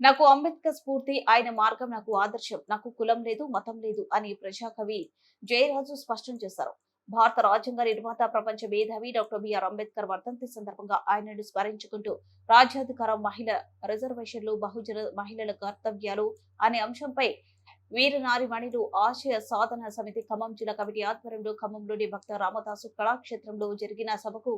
నాకు అంబేద్కర్ స్ఫూర్తి, ఆయన మార్గం నాకు ఆదర్శం. నాకు కులం లేదు, మతం లేదు అని ప్రజాకవి జయరాజు స్పష్టం చేశారు. భారత రాజ్యాంగ నిర్మాత, ప్రపంచ మేధావి డాక్టర్ బిఆర్ అంబేద్కర్ వర్ధంతి సందర్భంగా ఆయనను స్మరించుకుంటూ రాజ్యాధికారం, మహిళ రిజర్వేషన్లు, బహుజన మహిళల కర్తవ్యాలు అనే అంశంపై వీరనారిమణులు ఆశయ సాధన సమితి ఖమ్మం జిల్లా కమిటీ ఆధ్వర్యంలో ఖమ్మంలోని భక్త రామదాసు కళాక్షేత్రంలో జరిగిన సభకు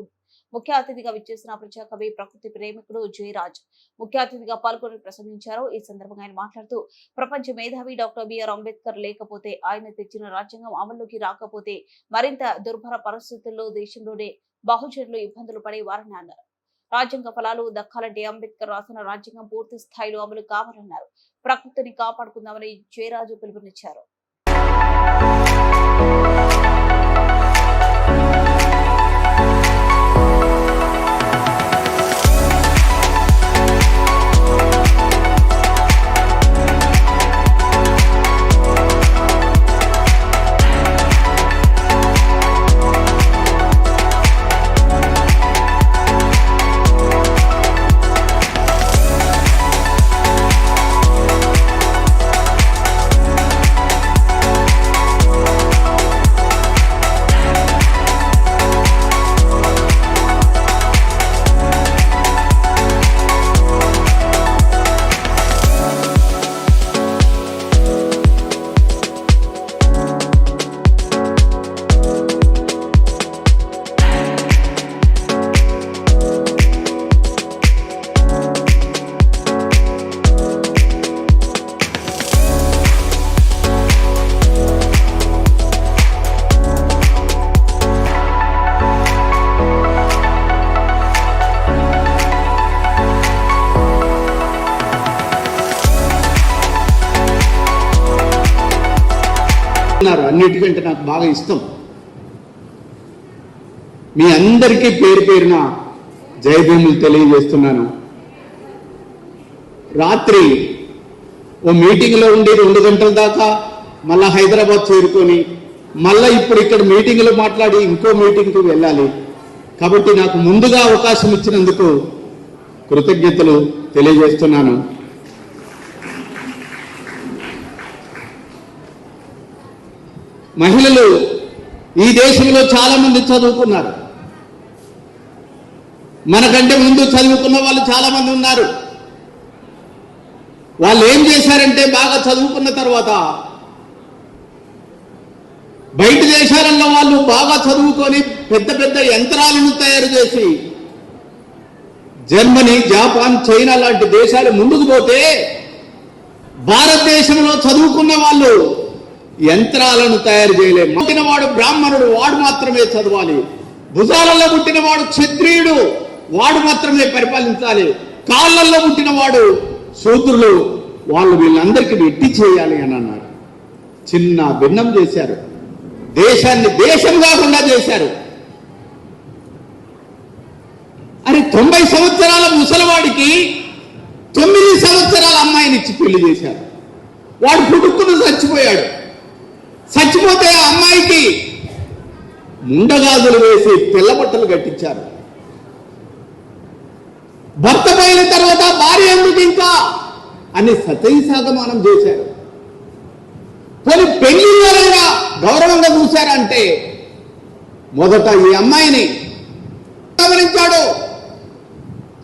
ముఖ్య అతిథిగా విచ్చేసిన ప్రజాకవి, ప్రకృతి ప్రేమికుడు జయరాజ్ ముఖ్య అతిథిగా పాల్గొని ప్రసంగించారు. ఈ సందర్భంగా ఆయన మాట్లాడుతూ, ప్రపంచ మేధావి డాక్టర్ బిఆర్ అంబేద్కర్ లేకపోతే, ఆయన తెచ్చిన రాజ్యాంగం అమల్లోకి రాకపోతే మరింత దుర్భర పరిస్థితుల్లో దేశంలోనే బహుజనులు ఇబ్బందులు పడేవారని అన్నారు. రాజ్యాంగ ఫలాలు దక్కాలంటే అంబేద్కర్ రాసిన రాజ్యాంగం పూర్తి స్థాయిలో అమలు కావాలన్నారు. ప్రకృతిని కాపాడుకుందామని జయరాజు పిలుపునిచ్చారు. అన్నిటికంటే నాకు బాగా ఇష్టం. మీ అందరికీ పేరు పేరున జయభీములు తెలియజేస్తున్నాను. రాత్రి ఓ మీటింగ్లో ఉండి 2 గంటల దాకా మళ్ళా హైదరాబాద్ చేరుకొని మళ్ళా ఇప్పుడు ఇక్కడ మీటింగ్లో మాట్లాడి ఇంకో మీటింగ్కి వెళ్ళాలి. కాబట్టి నాకు ముందుగా అవకాశం ఇచ్చినందుకు కృతజ్ఞతలు తెలియజేస్తున్నాను. మహిళలు ఈ దేశంలో చాలా మంది చదువుకున్నారు. మనకంటే ముందు చదువుకున్న వాళ్ళు చాలా మంది ఉన్నారు. వాళ్ళు ఏం చేశారంటే, బాగా చదువుకున్న తర్వాత బయట దేశాలలో వాళ్ళు బాగా చదువుకొని పెద్ద పెద్ద యంత్రాలను తయారు చేసి జర్మనీ, జపాన్, చైనా లాంటి దేశాలు ముందుకు పోతే, భారతదేశంలో చదువుకున్న వాళ్ళు యంత్రాలను తయారు చేయలేము. పుట్టినవాడు బ్రాహ్మణుడు, వాడు మాత్రమే చదవాలి. భుజాలలో పుట్టినవాడు క్షత్రియుడు, వాడు మాత్రమే పరిపాలించాలి. కాళ్ళల్లో పుట్టినవాడు శూద్రులు, వాళ్ళు వీళ్ళందరికీ వెట్టి చేయాలి అని అన్నారు. చిన్న భిన్నం చేశారు. దేశాన్ని దేశం కాకుండా చేశారు. అరే 90 సంవత్సరాల ముసలివాడికి 9 సంవత్సరాల అమ్మాయిని ఇచ్చి పెళ్లి చేశారు. వాడు పుట్టుకుని చచ్చిపోయాడు. చచ్చిపోతే ఆ అమ్మాయికి ముండగాజులు వేసి తెల్ల బట్టలు కట్టించారు. భర్త పోయిన తర్వాత భార్య ఎందుకు ఇంకా అని సతైసాగమానం చేశారు. పోనీ పెళ్లిళ్ళైనా గౌరవంగా చూశారంటే, మొదట ఈ అమ్మాయిని గమనించాడు.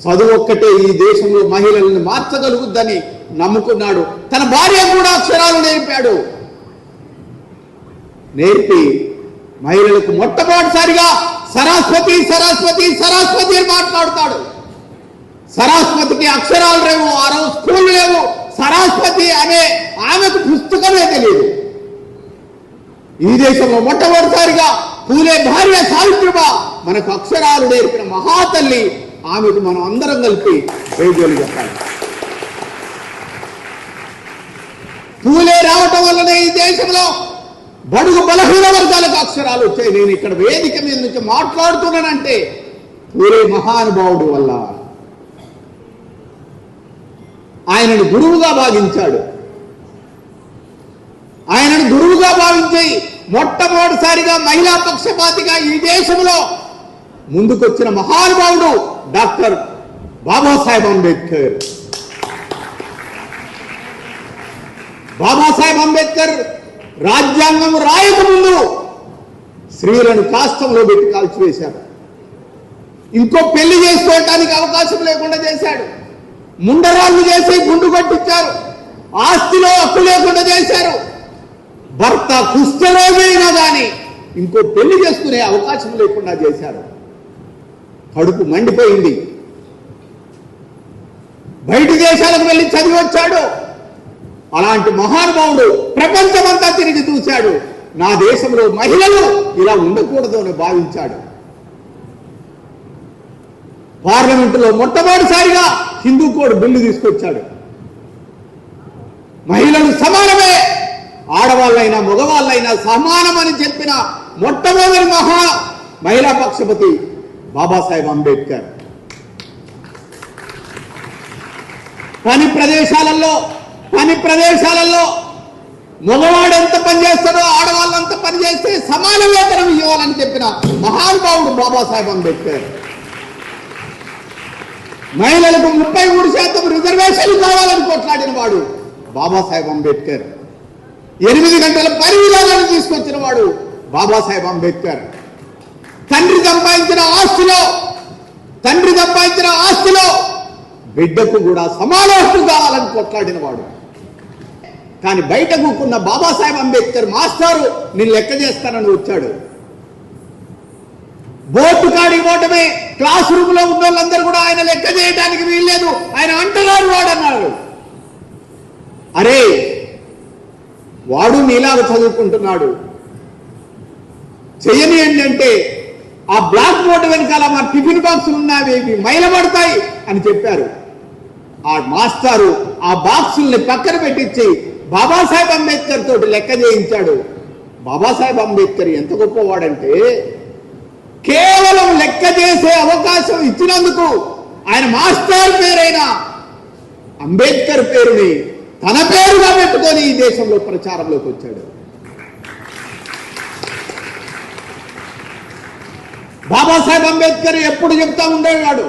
చదువు ఒక్కటే ఈ దేశంలో మహిళలను మార్చగలుగుద్దని నమ్ముకున్నాడు. తన భార్య కూడా అక్షరాలు నేర్పాడు. నేర్పి మహిళలకు మొట్టమొదటిసారిగా సరస్వతి సరస్వతి సరస్వతి అని మాట్లాడతాడు. సరస్వతికి అక్షరాలు లేవు, ఆ రోజు స్కూల్ లేవు. సరస్వతి అనే ఆమెకు పుస్తకమే తెలియదు. ఈ దేశంలో మొట్టమొదటిసారిగా పూలే భార్య సావిత్రిబా మనకు అక్షరాలు నేర్పిన మహాతల్లి. ఆమెకు మనం అందరం కలిపి వేగోలు చెప్పాలి. పూలే రావటం వల్లనే ఈ దేశంలో బడుగు బలహీన వర్గాలకు అక్షరాలు వచ్చాయి. నేను ఇక్కడ వేదిక మీద నుంచి మాట్లాడుతున్నానంటే పూలే మహానుభావుడు వల్ల. ఆయనను గురువుగా భావించాడు. ఆయనను గురువుగా భావించి మొట్టమొదటిసారిగా మహిళా పక్షపాతిగా ఈ దేశంలో ముందుకొచ్చిన మహానుభావుడు డాక్టర్ బాబాసాహెబ్ అంబేద్కర్. బాబాసాహెబ్ అంబేద్కర్ రాజ్యాంగం రాయకముందు స్త్రీలను కాష్టంలో పెట్టి కాల్చివేశారు. ఇంకో పెళ్లి చేసుకోవటానికి అవకాశం లేకుండా చేశాడు. ముండరాళ్ళు చేసి గుండు కొట్టించారు. ఆస్తిలో హక్కు లేకుండా చేశారు. భర్త కుష్ఠరోగైనా కానీ ఇంకో పెళ్లి చేసుకునే అవకాశం లేకుండా చేశారు. కడుపు మండిపోయింది. బయటి దేశాలకు వెళ్ళి చదివి వచ్చాడు. అలాంటి మహానుభావుడు ప్రపంచమంతా తిరిగి చూశాడు. నా దేశంలో మహిళలు ఇలా ఉండకూడదు అని భావించాడు. పార్లమెంటులో మొట్టమొదటిసారిగా హిందూ కోడ్ బిల్లు తీసుకొచ్చాడు. మహిళలు సమానమే, ఆడవాళ్ళైనా మగవాళ్ళైనా సమానమని చెప్పిన మొట్టమొదటి మహిళా పక్షపతి బాబాసాహెబ్ అంబేద్కర్. పని ప్రదేశాలలో మగవాడు ఎంత పని చేస్తాడో ఆడవాళ్ళు అంత పని చేస్తే సమాన వేతనం ఇవ్వాలని చెప్పిన మహానుభావుడు బాబాసాహెబ్ అంబేద్కర్. మహిళలకు 33% రిజర్వేషన్లు కావాలని కొట్లాడిన వాడు బాబాసాహెబ్ అంబేద్కర్. 8 గంటల పని విధానాన్ని తీసుకొచ్చిన వాడు బాబాసాహెబ్ అంబేద్కర్. తండ్రి సంపాదించిన ఆస్తిలో బిడ్డకు కూడా సమాన హక్కు కావాలని కొట్లాడిన వాడు. కానీ బయట కూకున్న బాబాసాహెబ్ అంబేద్కర్ మాస్టారు నేను లెక్క చేస్తానని వచ్చాడు. బోర్డు కాడికి పోవటమే, క్లాస్ రూమ్ లో ఉన్న వాళ్ళందరూ కూడా ఆయన లెక్క చేయడానికి వీల్లేదు, ఆయన అంటగారు వాడన్నాడు. అరే, వాడు నీలాగా చదువుకుంటున్నాడు, చెయ్యని ఏంటంటే ఆ బ్లాక్ బోర్డు వెనకాల మా టిఫిన్ బాక్సులు ఉన్నవి మైలబడతాయి అని చెప్పారు. ఆ మాస్టారు ఆ బాక్సుల్ని పక్కన పెట్టించి బాబాసాహెబ్ అంబేద్కర్ తోటి లెక్క చేయించాడు. బాబాసాహెబ్ అంబేద్కర్ ఎంత గొప్పవాడంటే కేవలం లెక్క చేసే అవకాశం ఇచ్చినందుకు ఆయన మాస్టర్ పేరైన అంబేద్కర్ పేరుని తన పేరుగా పెట్టుకొని ఈ దేశంలో ప్రచారంలోకి వచ్చాడు. బాబాసాహెబ్ అంబేద్కర్ ఎప్పుడు చెప్తా ఉండేవాడు,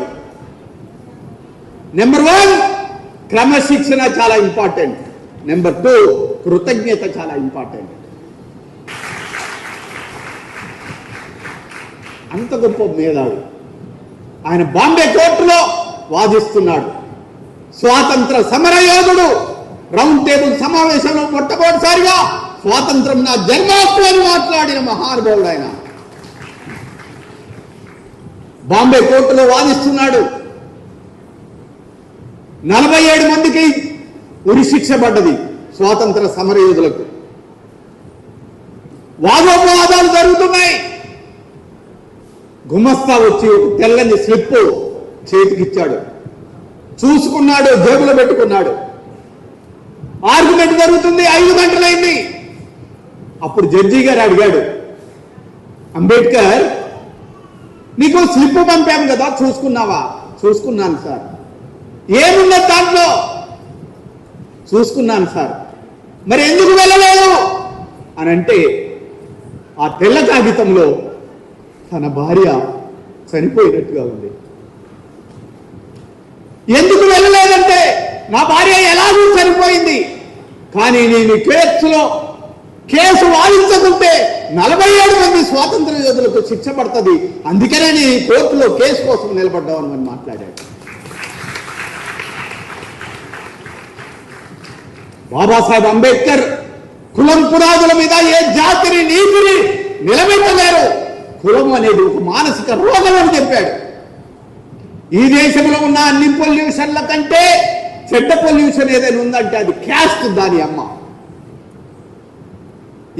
నెంబర్ 1 క్రమశిక్షణ చాలా ఇంపార్టెంట్, నెంబర్ 2 కృతజ్ఞత చాలా ఇంపార్టెంట్. అంత గొప్ప మేధావి. ఆయన బాంబే కోర్టులో వాదిస్తున్నాడు. స్వాతంత్ర సమరయోధుడు. రౌండ్ టేబుల్ సమావేశంలో మొట్టమొదటిసారిగా స్వాతంత్రం నా జన్మహక్కు అని మాట్లాడిన మహానుభావుడు ఆయన. బాంబే కోర్టులో వాదిస్తున్నాడు. 47 మందికి ఉరి శిక్ష పడ్డది స్వాతంత్ర సమరయోధులకు. వాదోపవాదాలు జరుగుతున్నాయి. గుమస్తా వచ్చి ఒక తెల్లని స్లిప్ చేతికిచ్చాడు, చూసుకున్నాడు, జేబులో పెట్టుకున్నాడు. ఆర్గ్యుమెంట్ జరుగుతుంది. 5 గంటలైంది. అప్పుడు జడ్జి గారు అడిగాడు, అంబేద్కర్ నీకు స్లిప్ పంపాము కదా, చూసుకున్నావా? చూసుకున్నాను సార్. ఏమున్నది దాంట్లో? చూసుకున్నాను సార్. మరి ఎందుకు వెళ్ళలేదు అని అంటే ఆ తెల్ల కాగితంలో తన భార్య చనిపోయినట్టుగా ఉంది. ఎందుకు వెళ్ళలేదంటే నా భార్య ఎలాగూ చనిపోయింది, కానీ నేను కేసు వాదించకుంటే 47 మంది స్వాతంత్ర యోధులకు శిక్ష పడుతుంది, అందుకనే నేను ఈ కోర్టులో కేసు కోసం నిలబడ్డామని మాట్లాడాడు. బాబాసాహెబ్ అంబేద్కర్ కులం పునాదుల మీద ఏ జాతిని నీతిని నిలబెట్టలేరు, కులం అనేది ఒక మానసిక రోగం అని చెప్పాడు. ఈ దేశంలో ఉన్న అన్ని పొల్యూషన్ల కంటే చెడ్డ పొల్యూషన్ ఏదైనా ఉందంటే అది క్యాస్ట్, దాని అమ్మ.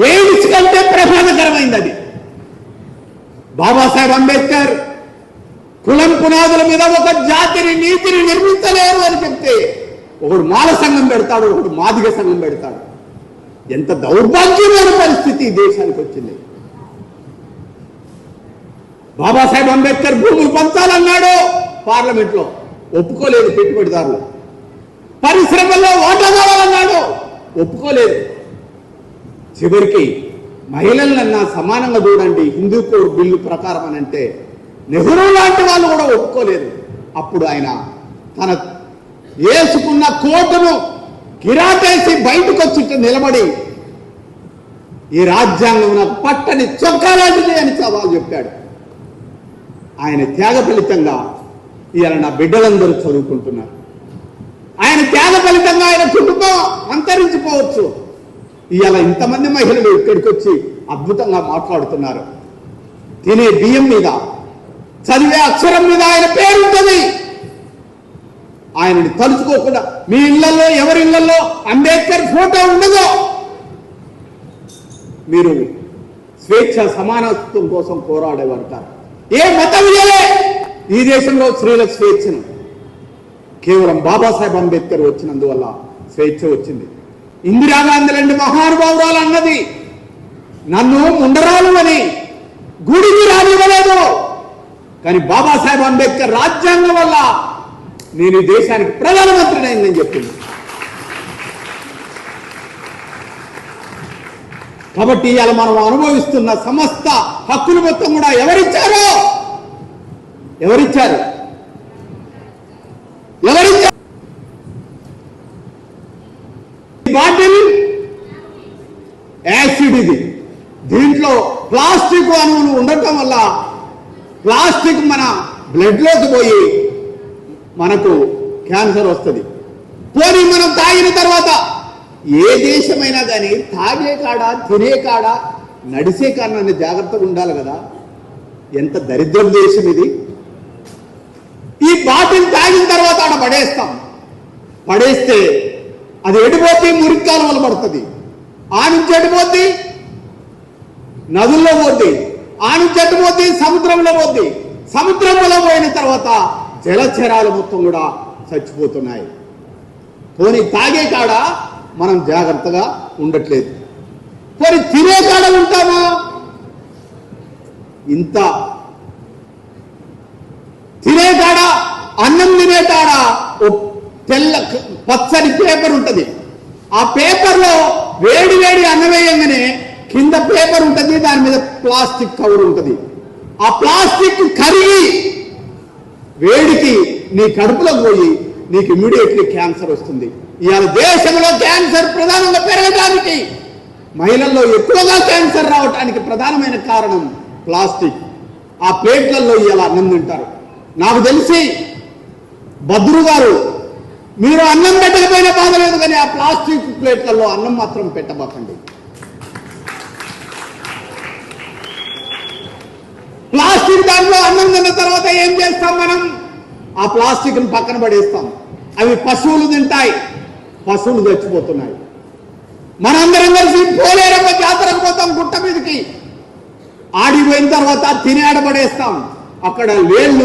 ఎయిడ్స్ కంటే ప్రమాదకరమైంది అది. బాబాసాహెబ్ అంబేద్కర్ కులం పునాదుల మీద ఒక జాతిని నీతిని నిర్మించలేరు అని చెప్తే ఒకడు మాల సంఘం పెడతాడు, ఒకడు మాదిగ సంఘం పెడతాడు. ఎంత దౌర్భాగ్యమైన పరిస్థితి ఈ దేశానికి వచ్చింది. బాబాసాహెబ్ అంబేద్కర్ భూములు పంచాలన్నాడు, పార్లమెంట్లో ఒప్పుకోలేదు పెట్టుబడిదారులు. పరిశ్రమల్లో వాటా కావాలన్నాడు, ఒప్పుకోలేదు. చివరికి మహిళలన్నా సమానంగా చూడండి హిందూ కోడ్ బిల్లు ప్రకారం అని అంటే నెహ్రూ లాంటి వాళ్ళు కూడా ఒప్పుకోలేదు. అప్పుడు ఆయన తన వేసుకున్న కోటును కిరాటేసి బయటకు వచ్చి నిలబడి ఈ రాజ్యాంగం నాకు పట్టని చొక్కా లాంటిది అని సవాల్ చెప్పాడు. ఆయన త్యాగ ఫలితంగా ఇవాళ నా బిడ్డలందరూ చదువుకుంటున్నారు. ఆయన త్యాగ ఫలితంగా ఆయన కుటుంబం అంతరించిపోవచ్చు. ఇవాళ ఇంతమంది మహిళలు ఇక్కడికి వచ్చి అద్భుతంగా మాట్లాడుతున్నారు. తినే బియ్యం మీద, చదివే అక్షరం మీద ఆయన పేరుంటుంది. ఆయనని తలుచుకోకుండా మీ ఇళ్లలో ఎవరి ఇళ్లలో అంబేద్కర్ ఫోటో ఉండదో మీరు స్వేచ్ఛ సమానత్వం కోసం పోరాడేవారు కాదు. ఏ మతం ఇయ్యలే ఈ దేశంలో స్త్రీల స్వేచ్ఛను. కేవలం బాబాసాహెబ్ అంబేద్కర్ వచ్చినందువల్ల స్వేచ్ఛ వచ్చింది. ఇందిరాగాంధీ లాంటి మహానుభావురాలు అన్నది నన్ను ముండరాలు అని గుడికి రానివ్వలేదు. కానీ బాబాసాహెబ్ అంబేద్కర్ రాజ్యాంగం వల్ల నేను ఈ దేశానికి ప్రధానమంత్రిని అయిందని చెప్పింది. కాబట్టి ఇవాళ మనం అనుభవిస్తున్న సమస్త హక్కులు మొత్తం కూడా ఎవరిచ్చారు? బాటిల్ యాసిడ్ ఇది. దీంట్లో ప్లాస్టిక్ అణువులు ఉండటం వల్ల ప్లాస్టిక్ మన బ్లడ్ లోకి పోయి మనకు క్యాన్సర్ వస్తుంది. పోనీ మనం తాగిన తర్వాత ఏ దేశమైనా కానీ తాగే కాడ, తినే కాడ, నడిసే కాడ జాగ్రత్తగా ఉండాలి కదా. ఎంత దరిద్రం దేశం ఇది. ఈ బాటిల్ తాగిన తర్వాత ఆడ పడేస్తే అది ఎడిపోతే మురికి కాలువలు పడుతుంది. ఆ నుంచి ఎడిపోద్ది నదుల్లో పోద్ది, ఆ నుంచి ఎడిపోద్ది సముద్రంలో పోద్ది. సముద్రంలో పోయిన తర్వాత జలచరాలు మొత్తం కూడా చచ్చిపోతున్నాయి. పోనీ తాగే కాడ మనం జాగ్రత్తగా ఉండట్లేదు. పోనీ తినే కాడ ఉంటామా? ఇంత తినే కాడ, అన్నం తినే కాడ తెల్ల పచ్చని పేపర్ ఉంటుంది. ఆ పేపర్లో వేడి అన్నం వేయంగానే కింద పేపర్ ఉంటుంది, దాని మీద ప్లాస్టిక్ కవర్ ఉంటుంది. ఆ ప్లాస్టిక్ కరిగి వేడికి నీ కడుపులోకి పోయి నీకు ఇమ్మీడియట్లీ క్యాన్సర్ వస్తుంది. ఇవాళ దేశంలో క్యాన్సర్ ప్రధానంగా పెరగడానికి, మహిళల్లో ఎక్కువగా క్యాన్సర్ రావడానికి ప్రధానమైన కారణం ప్లాస్టిక్. ఆ ప్లేట్లలో ఇవాళ అన్నం తింటారు. నాకు తెలిసి భద్రు గారు, మీరు అన్నం పెట్టకపోయినా బాధ లేదు, కానీ ఆ ప్లాస్టిక్ ప్లేట్లలో అన్నం మాత్రం పెట్టబాకండి. ప్లాస్టిక్ దాంట్లో అన్నం తిన్న తర్వాత ఏం చేస్తాం మనం? ఆ ప్లాస్టిక్ ని పక్కన పడేస్తాం. అవి పశువులు తింటాయి, పశువులు చచ్చిపోతున్నాయి. మనందరం కలిసి పోలేరమ్మ జాతరకు పోతాం, గుట్ట మీదకి ఆడిపోయిన తర్వాత తిని ఆడపడేస్తాం. అక్కడ వేళ్ళు